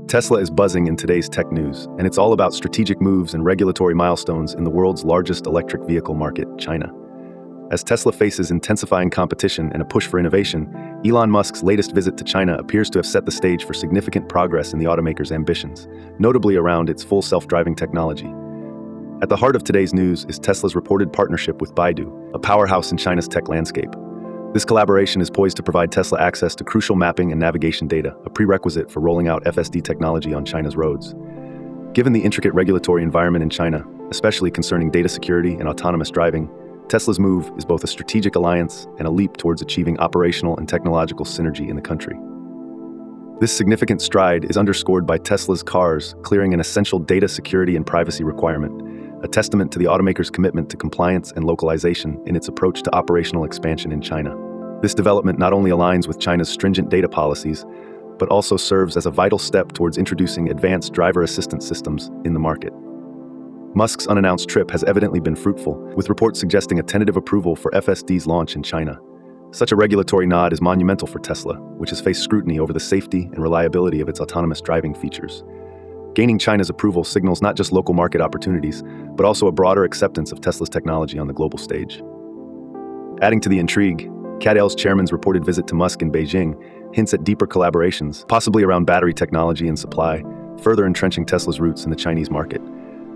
Tesla is buzzing in today's tech news, and it's all about strategic moves and regulatory milestones in the world's largest electric vehicle market, China. As Tesla faces intensifying competition and a push for innovation, Elon Musk's latest visit to China appears to have set the stage for significant progress in the automaker's ambitions, notably around its full self-driving technology. At the heart of today's news is Tesla's reported partnership with Baidu, a powerhouse in China's tech landscape. This collaboration is poised to provide Tesla access to crucial mapping and navigation data, a prerequisite for rolling out FSD technology on China's roads. Given the intricate regulatory environment in China, especially concerning data security and autonomous driving, Tesla's move is both a strategic alliance and a leap towards achieving operational and technological synergy in the country. This significant stride is underscored by Tesla's cars clearing an essential data security and privacy requirement, a testament to the automaker's commitment to compliance and localization in its approach to operational expansion in China. This development not only aligns with China's stringent data policies, but also serves as a vital step towards introducing advanced driver assistance systems in the market. Musk's unannounced trip has evidently been fruitful, with reports suggesting a tentative approval for FSD's launch in China. Such a regulatory nod is monumental for Tesla, which has faced scrutiny over the safety and reliability of its autonomous driving features. Gaining China's approval signals not just local market opportunities, but also a broader acceptance of Tesla's technology on the global stage. Adding to the intrigue, CATL's chairman's reported visit to Musk in Beijing hints at deeper collaborations, possibly around battery technology and supply, further entrenching Tesla's roots in the Chinese market.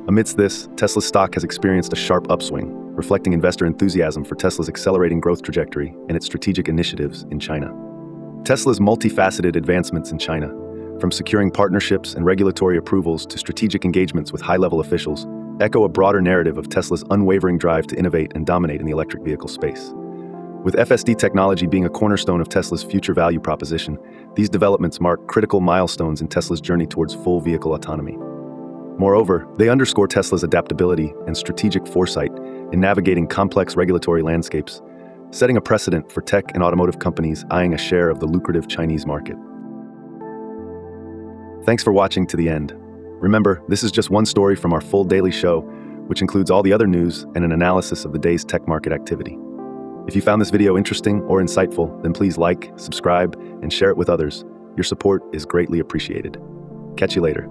Amidst this, Tesla's stock has experienced a sharp upswing, reflecting investor enthusiasm for Tesla's accelerating growth trajectory and its strategic initiatives in China. Tesla's multifaceted advancements in China, from securing partnerships and regulatory approvals to strategic engagements with high-level officials, echo a broader narrative of Tesla's unwavering drive to innovate and dominate in the electric vehicle space. With FSD technology being a cornerstone of Tesla's future value proposition, these developments mark critical milestones in Tesla's journey towards full vehicle autonomy. Moreover, they underscore Tesla's adaptability and strategic foresight in navigating complex regulatory landscapes, setting a precedent for tech and automotive companies eyeing a share of the lucrative Chinese market. Thanks for watching to the end. Remember, this is just one story from our full daily show, which includes all the other news and an analysis of the day's tech market activity. If you found this video interesting or insightful, then please like, subscribe, and share it with others. Your support is greatly appreciated. Catch you later.